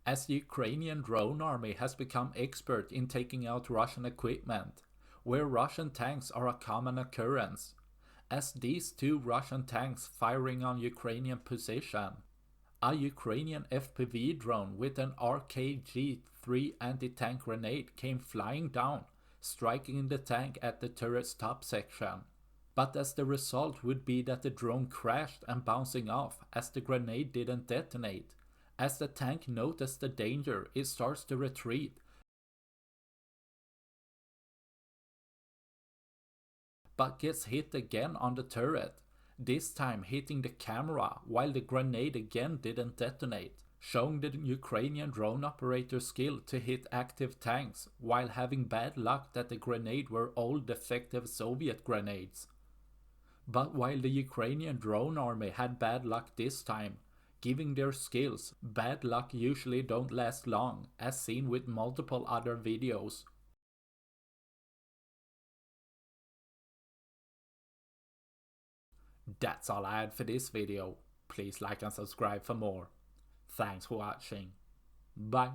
as the Ukrainian drone army has become expert in taking out Russian equipment, where Russian tanks are a common occurrence, as these two Russian tanks firing on Ukrainian position. A Ukrainian FPV drone with an RKG-3 anti-tank grenade came flying down, striking the tank at the turret's top section. But as the result would be that the drone crashed and bouncing off as the grenade didn't detonate. As the tank noticed the danger, it starts to retreat, but gets hit again on the turret, this time hitting the camera while the grenade again didn't detonate, showing the Ukrainian drone operator's skill to hit active tanks while having bad luck that the grenade were old defective Soviet grenades. But while the Ukrainian drone army had bad luck this time, given their skills, bad luck usually don't last long, as seen with multiple other videos. That's all I had for this video. Please like and subscribe for more. Thanks for watching. Bye.